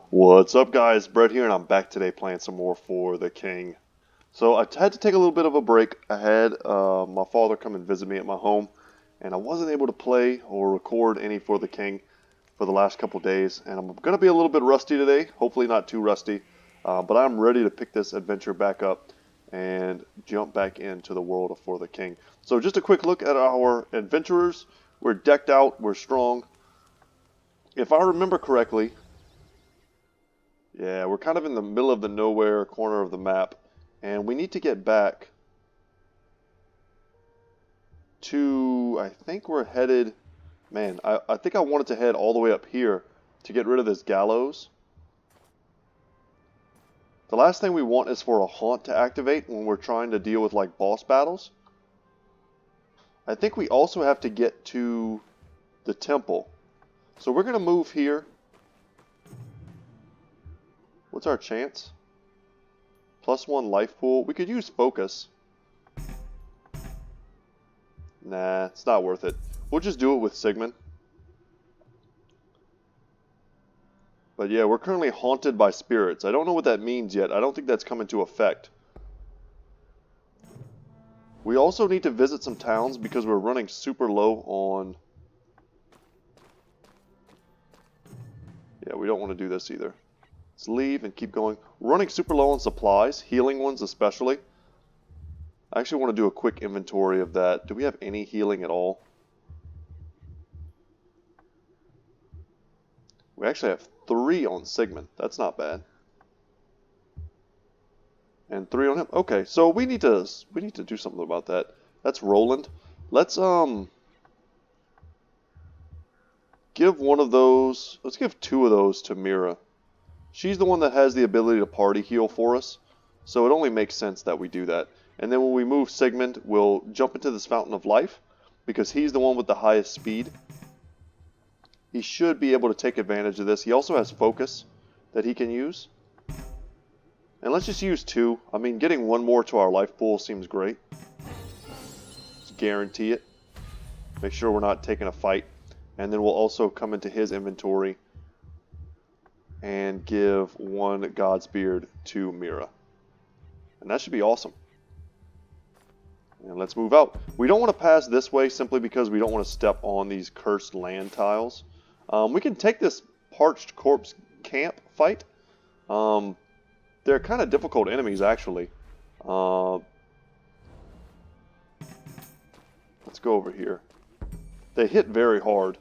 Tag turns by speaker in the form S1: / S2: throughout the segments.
S1: What's up, guys? Brett here, and I'm back today playing some more for the King. So I had to take a little bit of a break. I had my father come and visit me at my home, and I wasn't able to play or record any for the King for the last couple days. And I'm going to be a little bit rusty today, hopefully not too rusty, but I'm ready to pick this adventure back up and jump back into the world of For the King. So just a quick look at our adventurers. We're decked out, we're strong. If I remember correctly, yeah, we're kind of in the middle of the nowhere corner of the map, and we need to get back to, I think we're headed, man, I think I wanted to head all the way up here to get rid of this Gallows. The last thing we want is for a haunt to activate when we're trying to deal with like boss battles. I think we also have to get to the temple. So we're going to move here. What's our chance? +1 life pool. We could use focus. Nah, it's not worth it. We'll just do it with Sigmund. But yeah, we're currently haunted by spirits. I don't know what that means yet. I don't think that's come into effect. We also need to visit some towns because we're running super low on... Yeah, we don't want to do this either. Let's leave and keep going. We're running super low on supplies, healing ones especially. I actually want to do a quick inventory of that. Do we have any healing at all? We actually have 3 on Sigmund. That's not bad. And 3 on him. Okay, so we need to do something about that. That's Roland. Let's give one of those. Let's give 2 of those to Mira. She's the one that has the ability to party heal for us, so it only makes sense that we do that. And then when we move Sigmund, we'll jump into this Fountain of Life because he's the one with the highest speed. He should be able to take advantage of this. He also has focus that he can use. And let's just use 2. I mean, getting 1 more to our life pool seems great. Just guarantee it. Make sure we're not taking a fight. And then we'll also come into his inventory and give 1 Godsbeard to Mira. And that should be awesome. And let's move out. We don't want to pass this way simply because we don't want to step on these cursed land tiles. We can take this parched corpse camp fight. They're kind of difficult enemies, actually. Let's go over here. They hit very hard.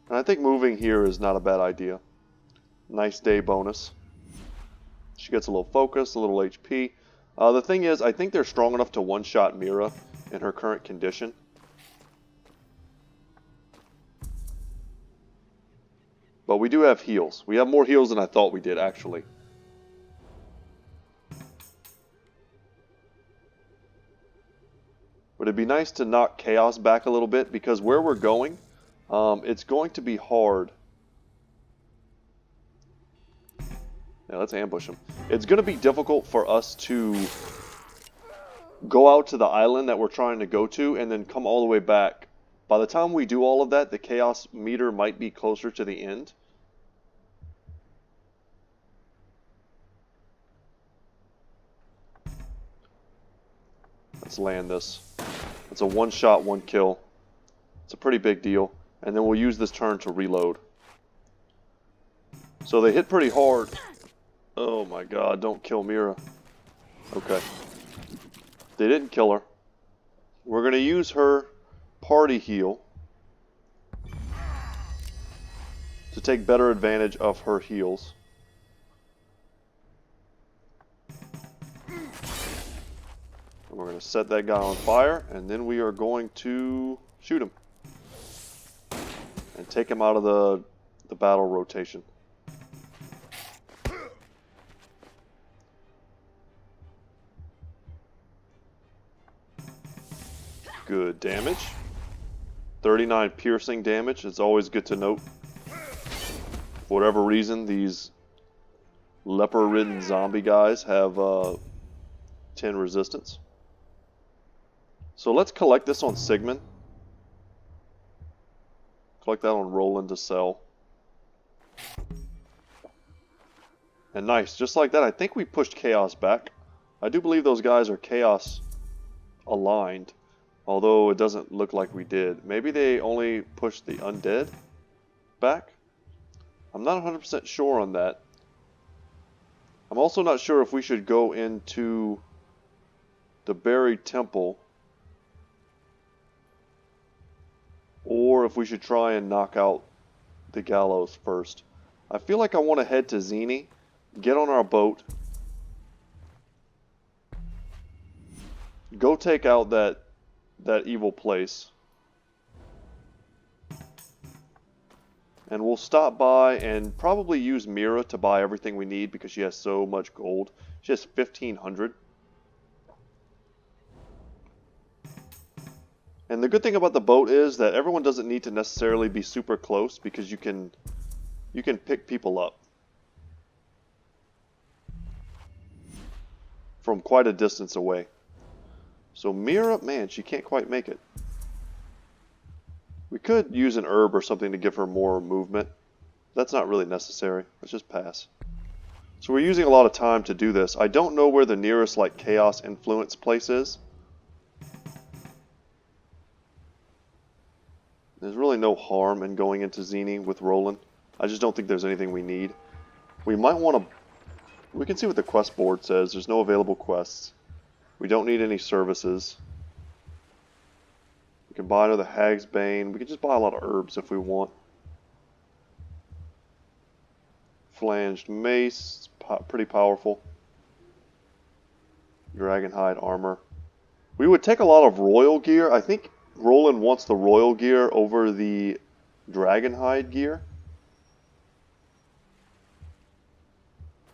S1: And I think moving here is not a bad idea. Nice day bonus. She gets a little focus, a little HP. The thing is, I think they're strong enough to one-shot Mira in her current condition. But we do have heals. We have more heals than I thought we did, actually. But it'd be nice to knock Chaos back a little bit, because where we're going, it's going to be hard. Yeah, let's ambush him. It's going to be difficult for us to go out to the island that we're trying to go to and then come all the way back. By the time we do all of that, the chaos meter might be closer to the end. Let's land this. It's a one-shot, 1 kill. It's a pretty big deal. And then we'll use this turn to reload. So they hit pretty hard. Oh my god, don't kill Mira. Okay. They didn't kill her. We're going to use her party heal to take better advantage of her heals. And we're going to set that guy on fire, and then we are going to shoot him. And take him out of the battle rotation. Good damage. 39 piercing damage. It's always good to note. For whatever reason, these leper-ridden zombie guys have 10 resistance. So let's collect this on Sigmund. Collect that on Roland to sell. And nice, just like that, I think we pushed Chaos back. I do believe those guys are Chaos aligned, although it doesn't look like we did. Maybe they only pushed the Undead back? I'm not 100% sure on that. I'm also not sure if we should go into the Buried Temple or if we should try and knock out the Gallows first. I feel like I want to head to Zini, get on our boat, go take out that evil place, and we'll stop by and probably use Mira to buy everything we need because she has so much gold. She has 1,500. And the good thing about the boat is that everyone doesn't need to necessarily be super close because you can pick people up from quite a distance away. So Mira, man, she can't quite make it. We could use an herb or something to give her more movement. That's not really necessary. Let's just pass. So we're using a lot of time to do this. I don't know where the nearest like chaos influence place is. There's really no harm in going into Zini with Roland. I just don't think there's anything we need. We might want to... We can see what the quest board says. There's no available quests. We don't need any services. We can buy another Hag's Bane. We can just buy a lot of herbs if we want. Flanged Mace. Pretty powerful. Dragonhide Armor. We would take a lot of Royal gear. I think Roland wants the Royal gear over the Dragonhide gear.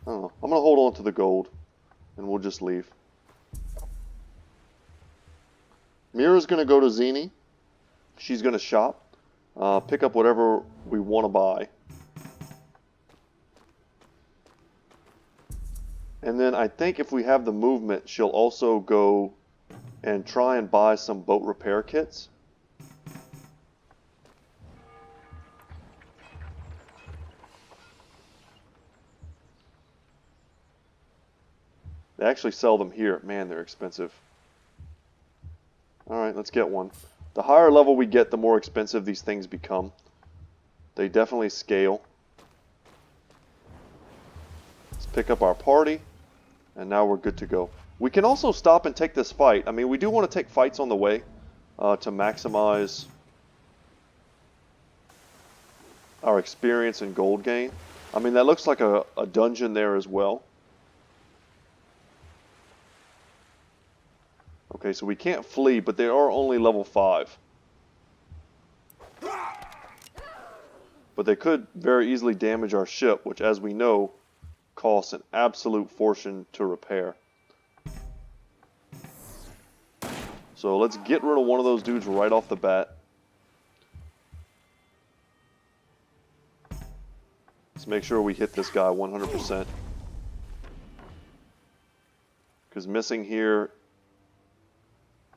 S1: I don't know. I'm going to hold on to the gold. And we'll just leave. Mira's going to go to Zini. She's going to shop. Pick up whatever we want to buy. And then I think if we have the movement, she'll also go and try and buy some boat repair kits. They actually sell them here. Man, they're expensive. Alright, let's get one. The higher level we get, the more expensive these things become. They definitely scale. Let's pick up our party. And now we're good to go. We can also stop and take this fight. I mean, we do want to take fights on the way to maximize our experience and gold gain. I mean, that looks like a dungeon there as well. Okay, so we can't flee, but they are only level 5. But they could very easily damage our ship, which, as we know, costs an absolute fortune to repair. So let's get rid of one of those dudes right off the bat. Let's make sure we hit this guy 100%. Because missing here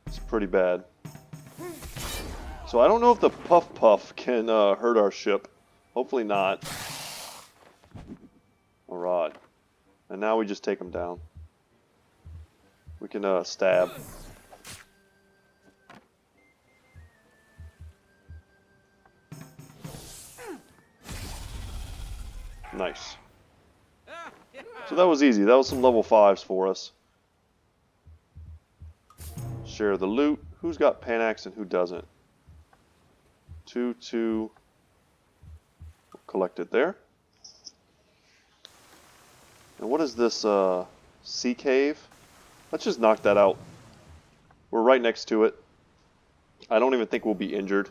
S1: is pretty bad. So I don't know if the Puff Puff can hurt our ship. Hopefully not. Alright. And now we just take him down. We can stab. Nice. So that was easy. That was some level 5s for us. Share the loot. Who's got Panax and who doesn't? 2 collected there. And what is this sea cave? Let's just knock that out. We're right next to it. I don't even think we'll be injured.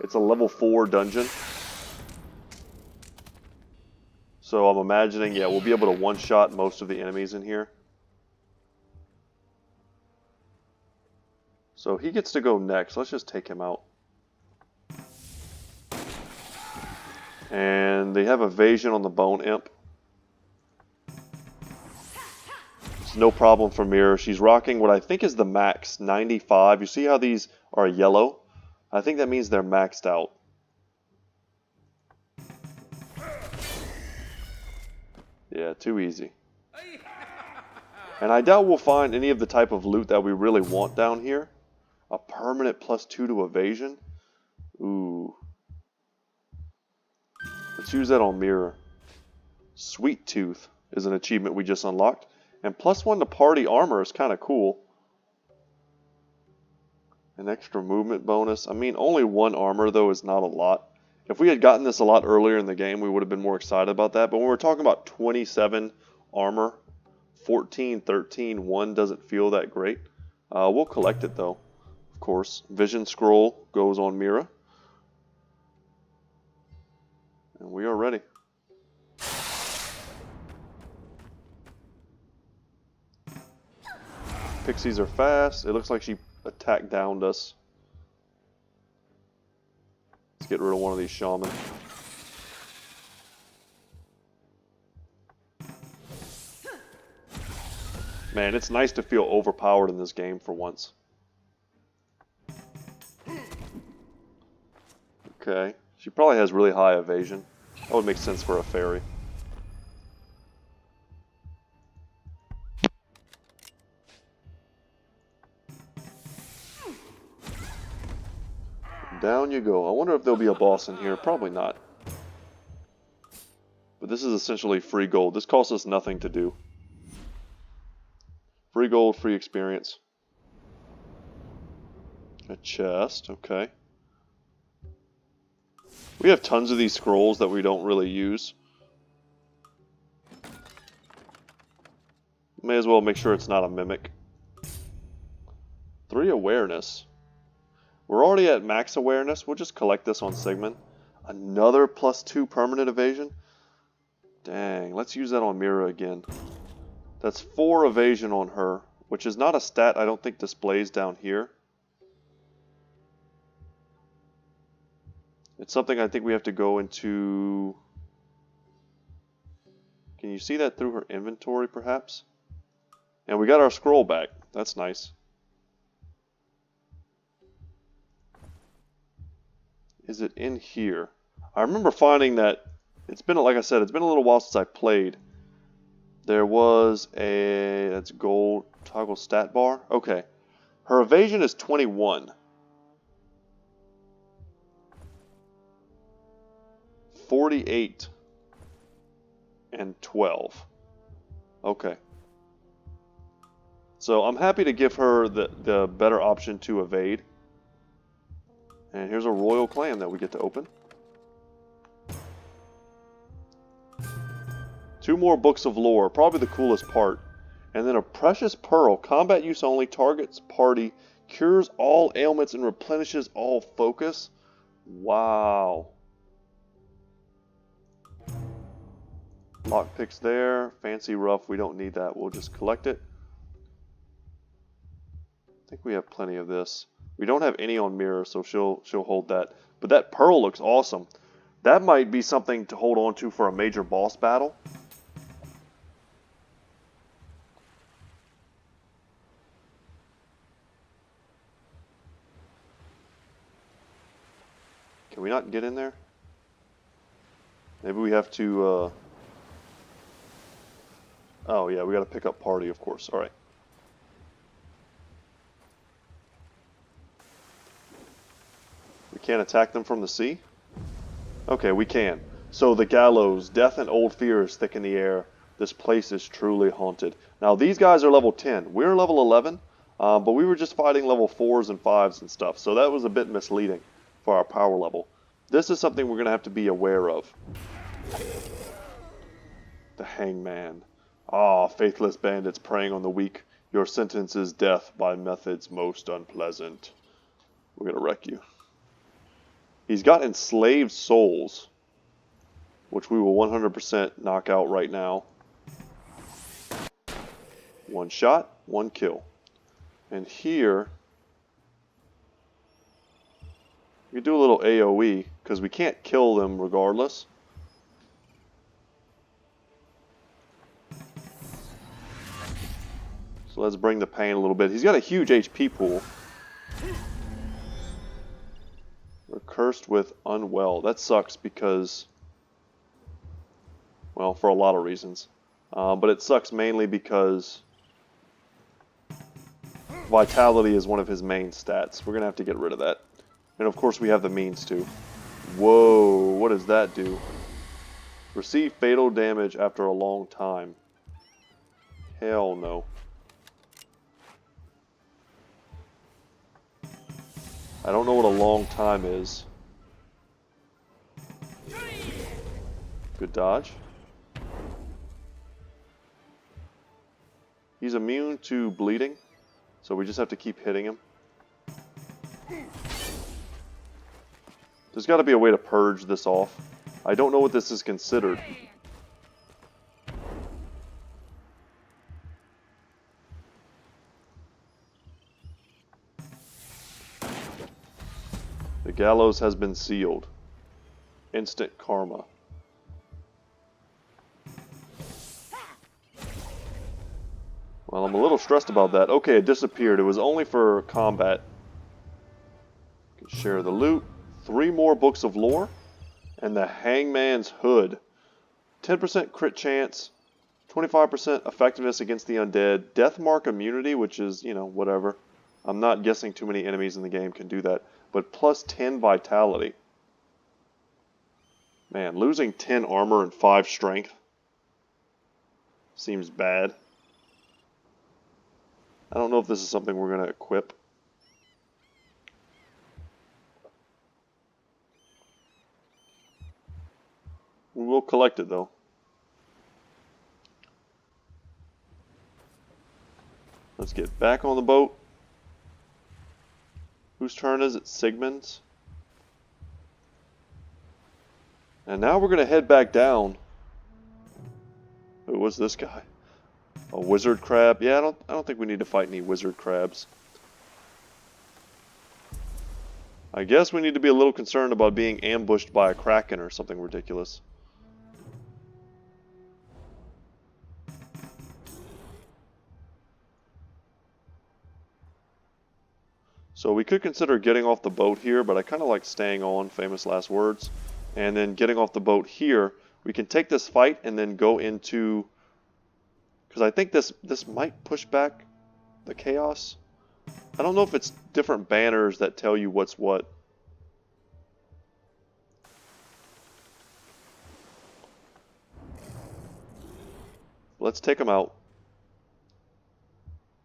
S1: It's a level 4 dungeon. So I'm imagining, yeah, we'll be able to one-shot most of the enemies in here. So he gets to go next. Let's just take him out. And they have evasion on the Bone Imp. It's no problem for Mira. She's rocking what I think is the max, 95. You see how these are yellow? I think that means they're maxed out. Yeah, too easy. And I doubt we'll find any of the type of loot that we really want down here. A permanent +2 to evasion. Ooh. Let's use that on Mirror. Sweet Tooth is an achievement we just unlocked. And +1 to party armor is kind of cool. An extra movement bonus. I mean, only 1 armor though is not a lot. If we had gotten this a lot earlier in the game, we would have been more excited about that. But when we're talking about 27 armor, 14, 13, 1 doesn't feel that great. We'll collect it though, of course. Vision Scroll goes on Mira. And we are ready. Pixies are fast. It looks like she attack downed us. Let's get rid of one of these shaman. Man, it's nice to feel overpowered in this game for once. Okay, she probably has really high evasion. That would make sense for a fairy. Down you go. I wonder if there'll be a boss in here. Probably not. But this is essentially free gold. This costs us nothing to do. Free gold, free experience. A chest, okay. We have tons of these scrolls that we don't really use. May as well make sure it's not a mimic. 3 awareness. We're already at max awareness. We'll just collect this on Sigmund. Another +2 permanent evasion. Dang, let's use that on Mira again. That's 4 evasion on her, which is not a stat I don't think displays down here. It's something I think we have to go into... Can you see that through her inventory, perhaps? And we got our scroll back. That's nice. Is it in here? I remember finding that it's been, like I said, it's been a little while since I played. There was a, that's gold, toggle stat bar. Okay. Her evasion is 21. 48. And 12. Okay. So I'm happy to give her the better option to evade. And here's a royal clam that we get to open. 2 more books of lore, probably the coolest part. And then a precious pearl, combat use only, targets party, cures all ailments and replenishes all focus. Wow. Lockpicks there, fancy rough, we don't need that, we'll just collect it. I think we have plenty of this. We don't have any on Mirror, so she'll hold that. But that pearl looks awesome. That might be something to hold on to for a major boss battle. Can we not get in there? Maybe we have to... Oh yeah, we got to pick up party, of course. Alright. We can't attack them from the sea? Okay, we can. So the Gallows, death and old fears thicken the air. This place is truly haunted. Now these guys are level 10. We're level 11, but we were just fighting level 4s and 5s and stuff. So that was a bit misleading for our power level. This is something we're going to have to be aware of. The Hangman. Ah, faithless bandits preying on the weak. Your sentence is death by methods most unpleasant. We're going to wreck you. He's got enslaved souls, which we will 100% knock out right now. 1 shot, 1 kill. And here, we do a little AoE, because we can't kill them regardless. So let's bring the pain a little bit. He's got a huge HP pool. We're cursed with unwell. That sucks because, well, for a lot of reasons. But it sucks mainly because Vitality is one of his main stats. We're going to have to get rid of that. And of course we have the means to. Whoa, what does that do? Receive fatal damage after a long time. Hell no. I don't know what a long time is. Good dodge. He's immune to bleeding, so we just have to keep hitting him. There's got to be a way to purge this off. I don't know what this is considered. The gallows has been sealed. Instant karma. Well, I'm a little stressed about that. Okay, it disappeared. It was only for combat. Can share the loot. 3 more books of lore. And the Hangman's Hood. 10% crit chance. 25% effectiveness against the undead. Death mark immunity, which is, you know, whatever. I'm not guessing too many enemies in the game can do that. But plus 10 vitality. Man, losing 10 armor and 5 strength seems bad. I don't know if this is something we're going to equip. We will collect it though. Let's get back on the boat. Whose turn is it? Sigmund's. And now we're going to head back down. Who was this guy? A wizard crab? Yeah, I don't think we need to fight any wizard crabs. I guess we need to be a little concerned about being ambushed by a kraken or something ridiculous. So we could consider getting off the boat here, but I kind of like staying on, famous last words. And then getting off the boat here, we can take this fight and then go into... Because I think this might push back the chaos. I don't know if it's different banners that tell you what's what. Let's take them out.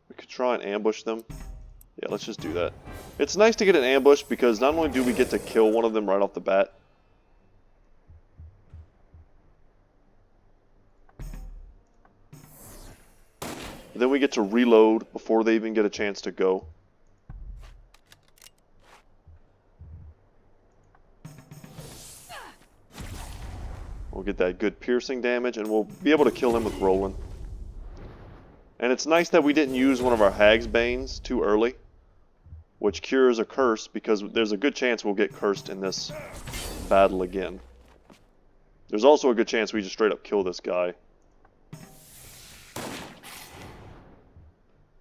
S1: We could try and ambush them. Yeah, let's just do that. It's nice to get an ambush because not only do we get to kill one of them right off the bat, then we get to reload before they even get a chance to go. We'll get that good piercing damage and we'll be able to kill him with Roland. And it's nice that we didn't use one of our Hag's Banes too early, which cures a curse because there's a good chance we'll get cursed in this battle again. There's also a good chance we just straight up kill this guy.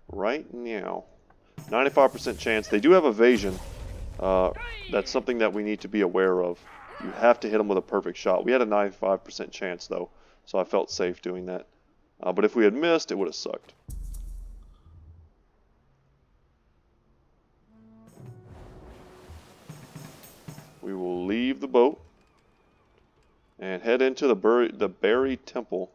S1: Right now. 95% chance. They do have evasion. That's something that we need to be aware of. You have to hit them with a perfect shot. We had a 95% chance though, so I felt safe doing that. But if we had missed, it would have sucked. We will leave the boat and head into the buried temple.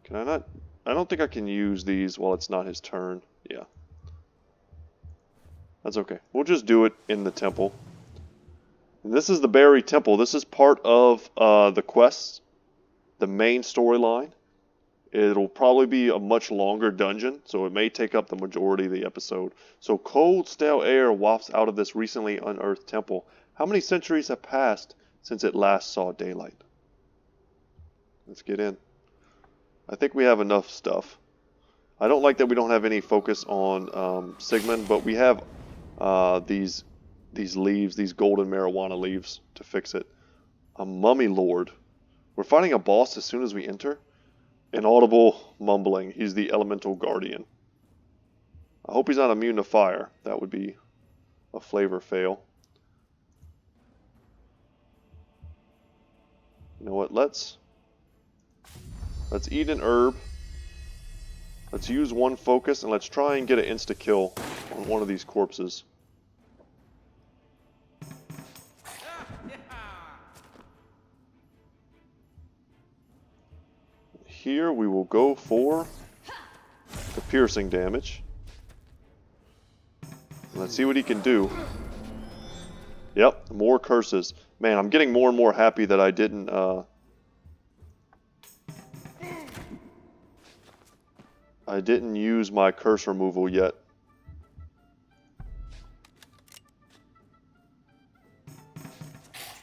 S1: Can I not? I don't think I can use these while it's not his turn. Yeah. That's okay. We'll just do it in the temple. And this is the buried temple. This is part of the quest, the main storyline. It'll probably be a much longer dungeon, so it may take up the majority of the episode. So cold, stale air wafts out of this recently unearthed temple. How many centuries have passed since it last saw daylight? Let's get in. I think we have enough stuff. I don't like that we don't have any focus on Sigmund, but we have these leaves, these golden marijuana leaves to fix it. A mummy lord. We're fighting a boss as soon as we enter. Inaudible mumbling. He's the elemental guardian. I hope he's not immune to fire. That would be a flavor fail. You know what? Let's eat an herb. Let's use one focus, and let's try and get an insta-kill on one of these corpses. Here we will go for the piercing damage. Let's see what he can do. Yep, more curses. Man, I'm getting more and more happy that I didn't use my curse removal yet.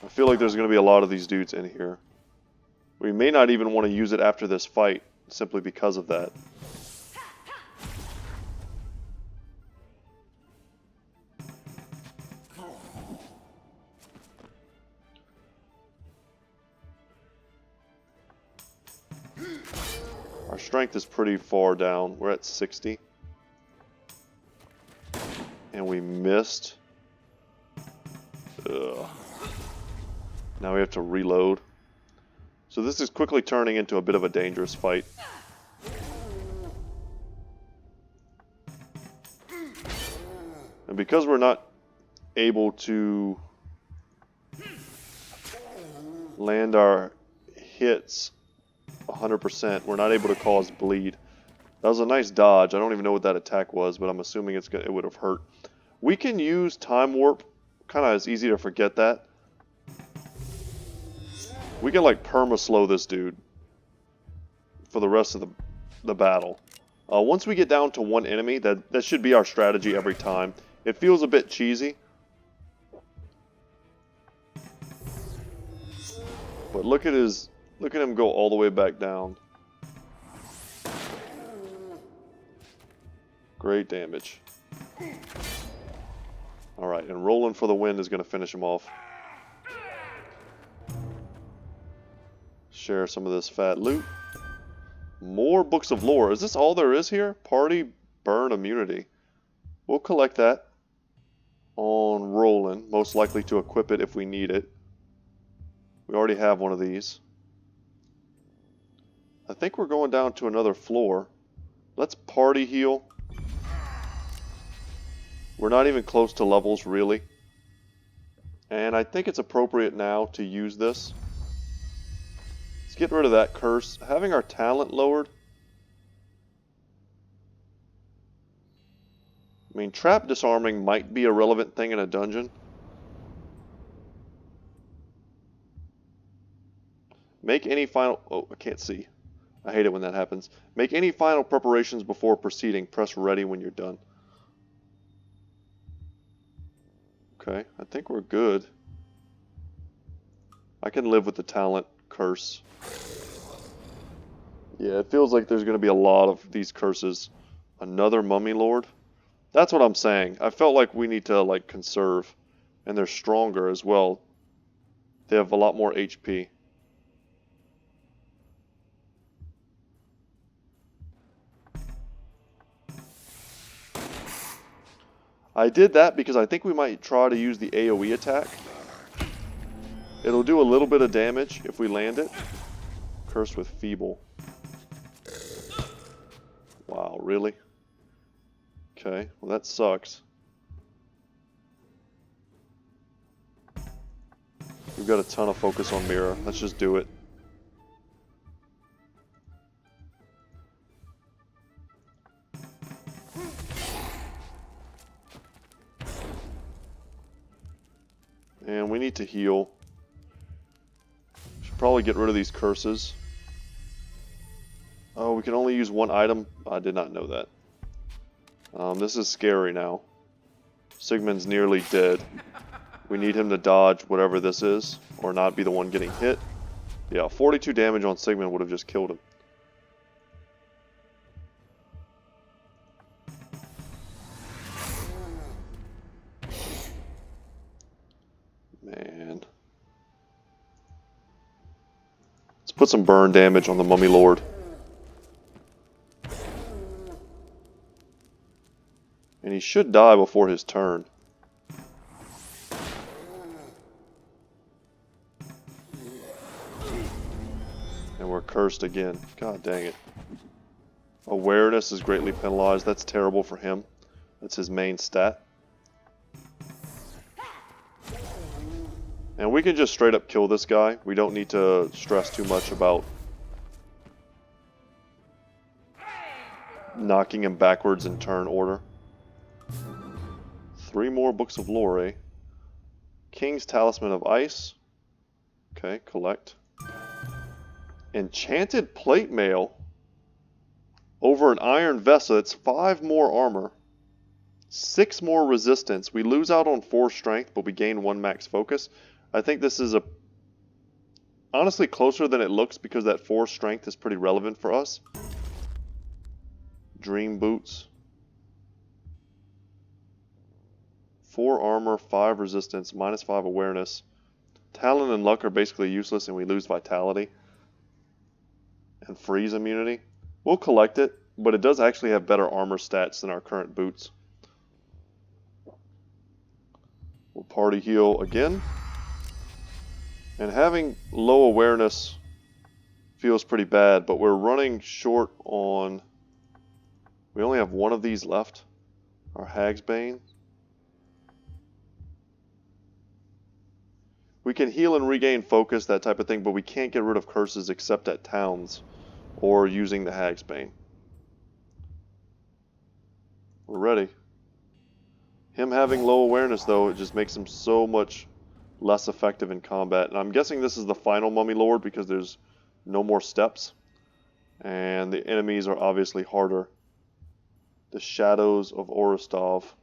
S1: I feel like there's going to be a lot of these dudes in here. We may not even want to use it after this fight, simply because of that. Our strength is pretty far down. We're at 60. And we missed. Ugh. Now we have to reload. So this is quickly turning into a bit of a dangerous fight. And because we're not able to land our hits 100%, we're not able to cause bleed. That was a nice dodge. I don't even know what that attack was, but I'm assuming it would have hurt. We can use Time Warp. Kind of, it's easy to forget that. We can like perma-slow this dude for the rest of the battle. Once we get down to one enemy, that should be our strategy every time. It feels a bit cheesy, but look at him go all the way back down. Great damage. Alright, and rolling for the wind is going to finish him off. Share some of this fat loot. More books of lore. Is this all there is here? Party burn immunity. We'll collect that on Roland, most likely to equip it if we need it. We already have one of these. I think we're going down to another floor. Let's party heal. We're not even close to levels, really. And I think it's appropriate now to use this. Let's get rid of that curse. Having our talent lowered. I mean, trap disarming might be a relevant thing in a dungeon. Make any final... Oh, I can't see. I hate it when that happens. Make any final preparations before proceeding. Press ready when you're done. Okay, I think we're good. I can live with the talent curse. Yeah, it feels like there's going to be a lot of these curses. Another mummy lord? That's what I'm saying. I felt like we need to like conserve. And they're stronger as well. They have a lot more HP. I did that because I think we might try to use the AoE attack. It'll do a little bit of damage if we land it. Cursed with feeble. Wow, really? Okay, well that sucks. We've got a ton of focus on Mira. Let's just do it. And we need to heal. Should probably get rid of these curses. Oh, we can only use one item? I did not know that. This is scary now. Sigmund's nearly dead. We need him to dodge whatever this is, or not be the one getting hit. Yeah, 42 damage on Sigmund would have just killed him. Man. Let's put some burn damage on the Mummy Lord. And he should die before his turn. And we're cursed again. God dang it. Awareness is greatly penalized. That's terrible for him. That's his main stat. And we can just straight up kill this guy. We don't need to stress too much about knocking him backwards in turn order. 3 more books of lore, eh? King's Talisman of Ice. Okay, collect. Enchanted Plate Mail. Over an iron vessel. It's 5 more armor. 6 more resistance. We lose out on 4 strength, but we gain 1 max focus. I think this is honestly closer than it looks because that 4 strength is pretty relevant for us. Dream Boots. 4 armor, 5 resistance, -5 awareness. Talent and luck are basically useless and we lose vitality. And freeze immunity. We'll collect it, but it does actually have better armor stats than our current boots. We'll party heal again. And having low awareness feels pretty bad, but we're running short on... We only have 1 of these left. Our Hag's Bane. We can heal and regain focus, that type of thing, but we can't get rid of curses except at towns or using the Hag's Bane. We're ready. Him having low awareness, though, it just makes him so much less effective in combat. And I'm guessing this is the final Mummy Lord because there's no more steps. And the enemies are obviously harder. The Shadows of Orostov.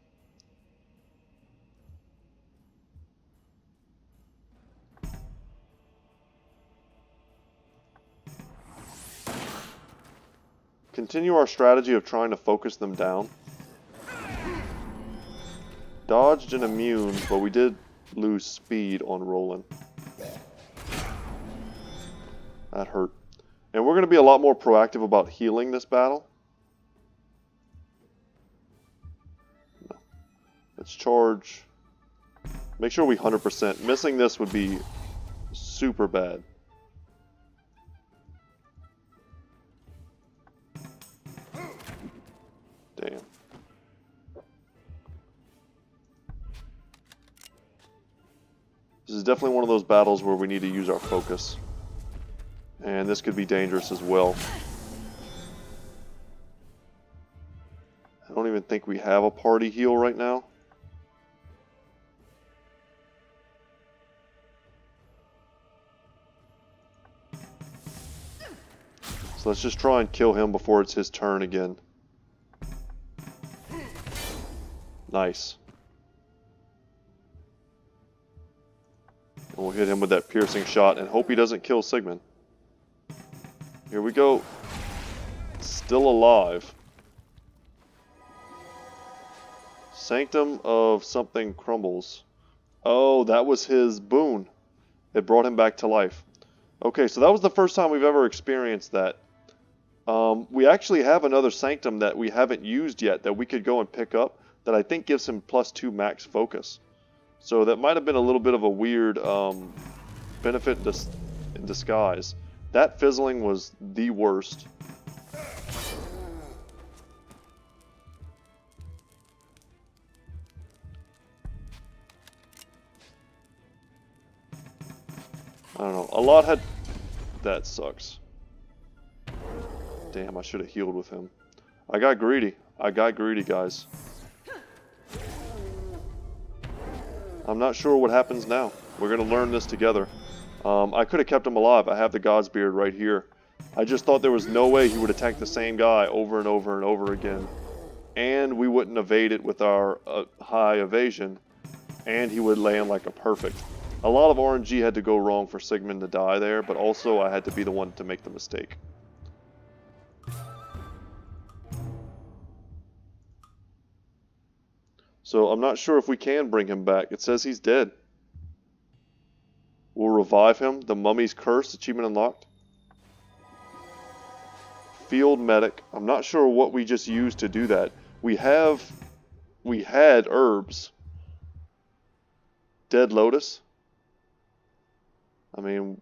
S1: Continue our strategy of trying to focus them down. Dodged and immune, but we did lose speed on Roland. That hurt. And we're going to be a lot more proactive about healing this battle. No. Let's charge. Make sure we 100%. Missing this would be super bad. Damn. This is definitely one of those battles where we need to use our focus. And this could be dangerous as well. I don't even think we have a party heal right now. So let's just try and kill him before it's his turn again. Nice. And we'll hit him with that piercing shot and hope he doesn't kill Sigmund. Here we go. Still alive. Sanctum of something crumbles. Oh, that was his boon. It brought him back to life. Okay, so that was the first time we've ever experienced that. We actually have another Sanctum that we haven't used yet that we could go and pick up that I think gives him +2 max focus. So that might have been a little bit of a weird benefit in disguise. That fizzling was the worst. I don't know. A lot had... That sucks. Damn, I should have healed with him. I got greedy. I got greedy, guys. I'm not sure what happens now. We're going to learn this together. I could have kept him alive. I have the God's Beard right here. I just thought there was no way he would attack the same guy over and over and over again. And we wouldn't evade it with our high evasion. And he would land like a perfect. A lot of RNG had to go wrong for Sigmund to die there, but also I had to be the one to make the mistake. So I'm not sure if we can bring him back. It says he's dead. We'll revive him. The Mummy's Curse, achievement unlocked. Field Medic. I'm not sure what we just used to do that. We had herbs. Dead Lotus. I mean,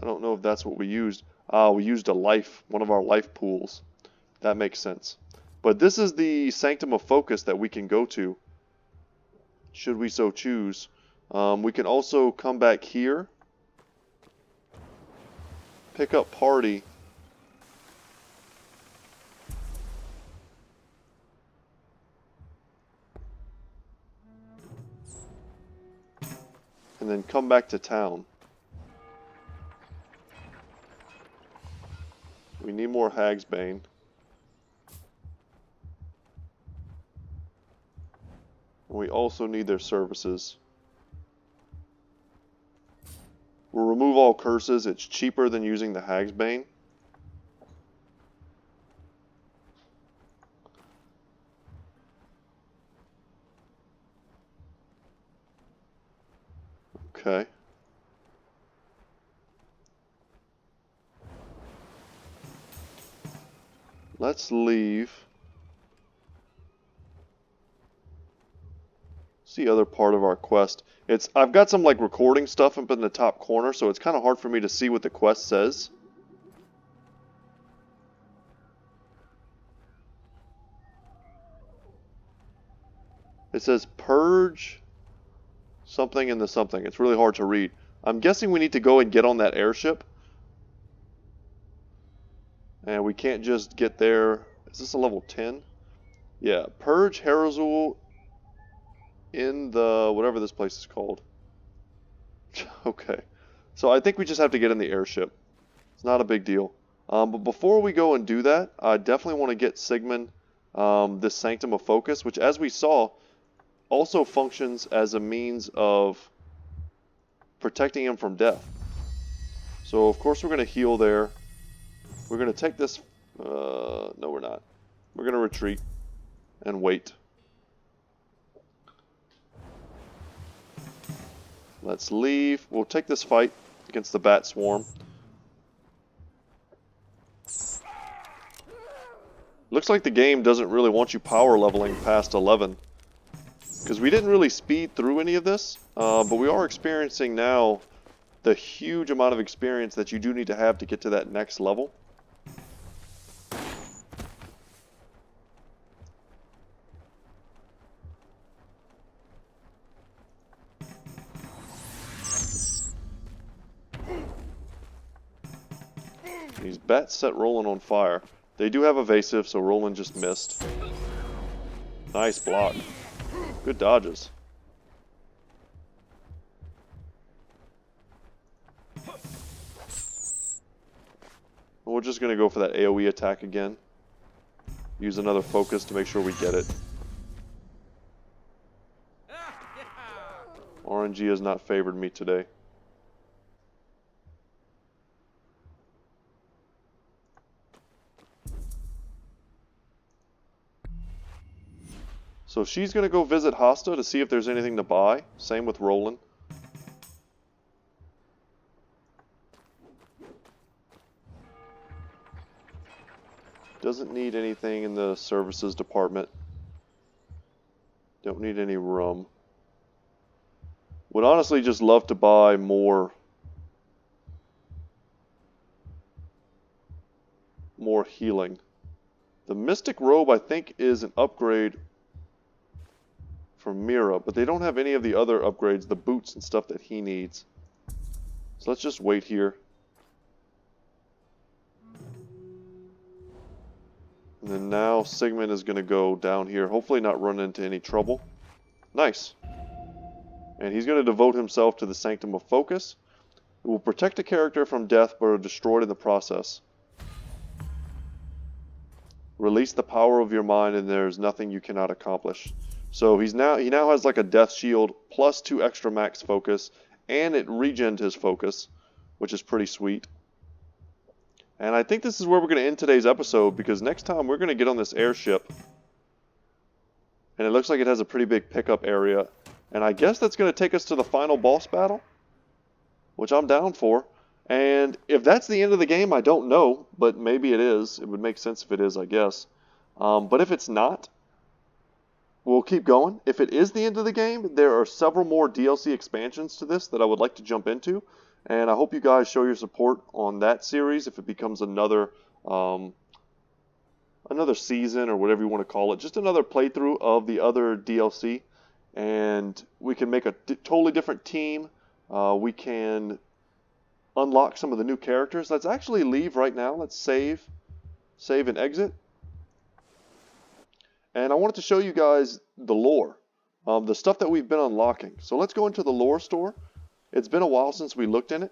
S1: I don't know if that's what we used. We used a life, one of our life pools. That makes sense. But this is the Sanctum of Focus that we can go to, should we so choose. We can also come back here, pick up Party, and then come back to town. We need more Hagsbane. We also need their services. We'll remove all curses. It's cheaper than using the Hagsbane. Okay. Let's leave. It's the other part of our quest. I've got some like recording stuff up in the top corner, so it's kind of hard for me to see what the quest says. It says purge something in the something. It's really hard to read. I'm guessing we need to go and get on that airship. And we can't just get there. Is this a level 10? Yeah, purge Harazul in the whatever this place is called. Okay. So I think we just have to get in the airship. It's not a big deal. But before we go and do that, I definitely want to get Sigmund this Sanctum of Focus, which as we saw, also functions as a means of protecting him from death. So of course we're going to heal there. We're going to take this... no, we're not. We're going to retreat and wait. Let's leave. We'll take this fight against the Bat Swarm. Looks like the game doesn't really want you power leveling past 11. Because we didn't really speed through any of this, but we are experiencing now the huge amount of experience that you do need to have to get to that next level. These bats set Roland on fire. They do have evasive, so Roland just missed. Nice block. Good dodges. We're just going to go for that AoE attack again. Use another focus to make sure we get it. RNG has not favored me today. So she's going to go visit Hasta to see if there's anything to buy. Same with Roland. Doesn't need anything in the services department. Don't need any rum. Would honestly just love to buy more healing. The Mystic Robe I think is an upgrade from Mira, but they don't have any of the other upgrades, the boots and stuff that he needs. So let's just wait here. And then now Sigmund is going to go down here, hopefully not run into any trouble. Nice. And he's going to devote himself to the Sanctum of Focus. It will protect a character from death but are destroyed in the process. Release the power of your mind and there is nothing you cannot accomplish. So he now has like a death shield plus 2 extra max focus, and it regened his focus, which is pretty sweet. And I think this is where we're going to end today's episode, because next time we're going to get on this airship. And it looks like it has a pretty big pickup area. And I guess that's going to take us to the final boss battle, which I'm down for. And if that's the end of the game, I don't know, but maybe it is. It would make sense if it is, I guess. But if it's not, we'll keep going. If it is the end of the game, there are several more DLC expansions to this that I would like to jump into. And I hope you guys show your support on that series if it becomes um, another season or whatever you want to call it, just another playthrough of the other DLC, and we can make a totally different team. We can unlock some of the new characters. Let's actually leave right now. Let's save and exit. And I wanted to show you guys the lore, the stuff that we've been unlocking. So let's go into the lore store. It's been a while since we looked in it.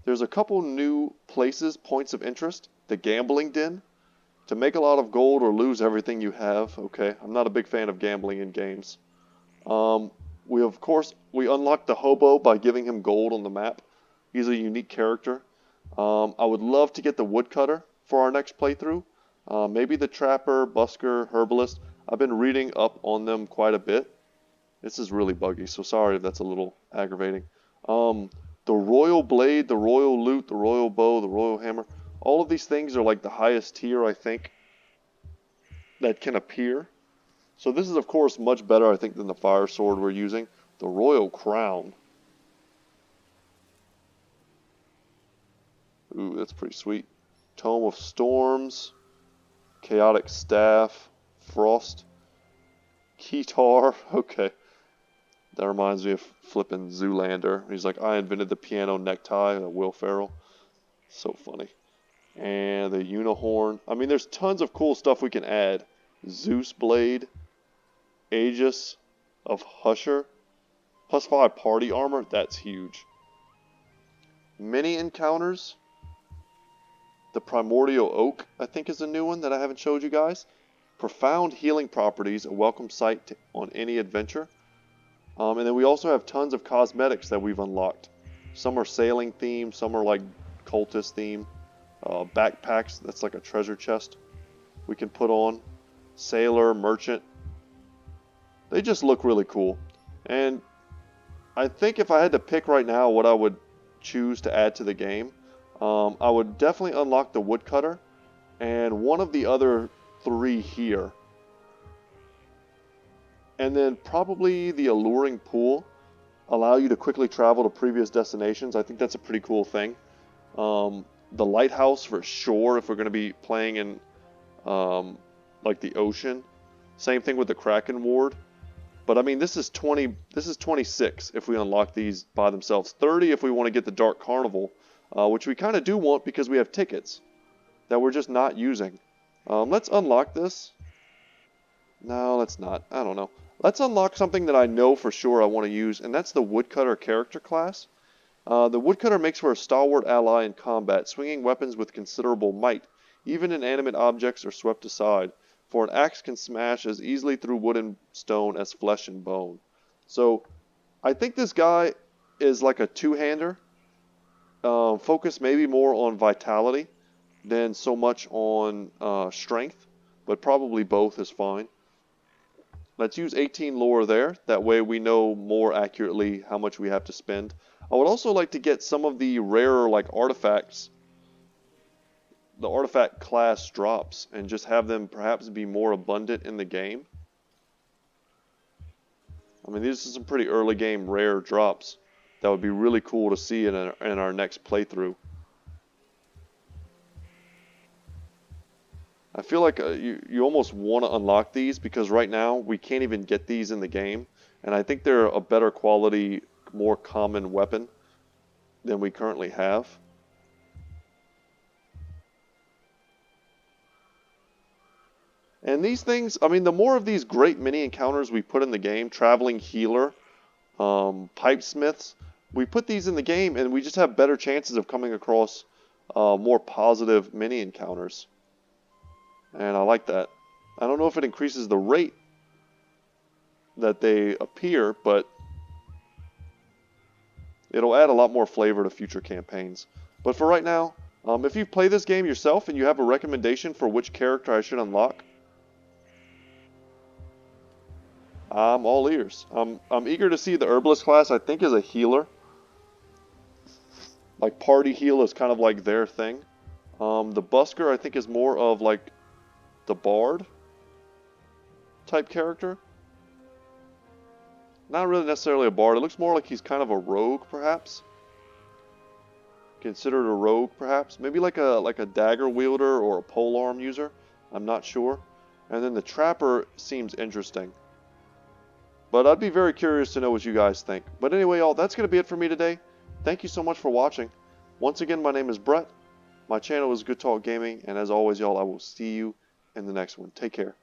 S1: There's a couple new places, points of interest. The gambling den, to make a lot of gold or lose everything you have. Okay, I'm not a big fan of gambling in games. We unlocked the hobo by giving him gold on the map. He's a unique character. I would love to get the woodcutter for our next playthrough. Maybe the trapper, busker, herbalist. I've been reading up on them quite a bit. This is really buggy, so sorry if that's a little aggravating. The royal blade, the royal lute, the royal bow, the royal hammer. All of these things are like the highest tier, I think, that can appear. So this is, of course, much better, I think, than the fire sword we're using. The royal crown. Ooh, that's pretty sweet. Tome of storms. Chaotic staff. Frost. Keytar. Okay. That reminds me of flipping Zoolander. He's like, I invented the piano necktie. Will Ferrell. So funny. And the unicorn. I mean, there's tons of cool stuff we can add. Zeus blade. Aegis of Husher. +5 party armor. That's huge. Mini encounters. The primordial oak, I think, is a new one that I haven't showed you guys. Profound healing properties. A welcome sight on any adventure. And then we also have tons of cosmetics that we've unlocked. Some are sailing themed, some are like cultist themed. Backpacks, that's like a treasure chest we can put on. Sailor, merchant. They just look really cool. And I think if I had to pick right now what I would choose to add to the game, I would definitely unlock the woodcutter and one of the other 3 here. And then probably the alluring pool, allow you to quickly travel to previous destinations. I think that's a pretty cool thing. The lighthouse for sure, if we're going to be playing in like the ocean. Same thing with the Kraken ward. But I mean, this is 26 if we unlock these by themselves. 30 if we want to get the Dark Carnival, which we kind of do want because we have tickets that we're just not using. Let's unlock this. No, let's not. I don't know. Let's unlock something that I know for sure I want to use, and that's the Woodcutter character class. The Woodcutter makes for a stalwart ally in combat, swinging weapons with considerable might. Even inanimate objects are swept aside, for an axe can smash as easily through wood and stone as flesh and bone. So, I think this guy is like a two-hander, focused maybe more on vitality than so much on strength, but probably both is fine. Let's use 18 lore there. That way we know more accurately how much we have to spend. I would also like to get some of the rarer like artifacts, the artifact class drops, and just have them perhaps be more abundant in the game. I mean, these are some pretty early game rare drops that would be really cool to see in our next playthrough. I feel like you almost want to unlock these because right now we can't even get these in the game. And I think they're a better quality, more common weapon than we currently have. And these things, I mean, the more of these great mini encounters we put in the game, traveling healer, pipe smiths, we put these in the game and we just have better chances of coming across more positive mini encounters. And I like that. I don't know if it increases the rate that they appear, but it'll add a lot more flavor to future campaigns. But for right now, if you've played this game yourself and you have a recommendation for which character I should unlock, I'm all ears. I'm eager to see the Herbalist class. I think is a healer. Like party heal is kind of like their thing. The Busker I think is more of like the Bard type character. Not really necessarily a Bard. It looks more like he's kind of a rogue, perhaps. considered a rogue, perhaps. Maybe like a dagger wielder or a polearm user. I'm not sure. And then the trapper seems interesting. But I'd be very curious to know what you guys think. But anyway, y'all, that's going to be it for me today. Thank you so much for watching. Once again, my name is Brett. My channel is Goodtalk Gaming. And as always, y'all, I will see you in the next one. Take care.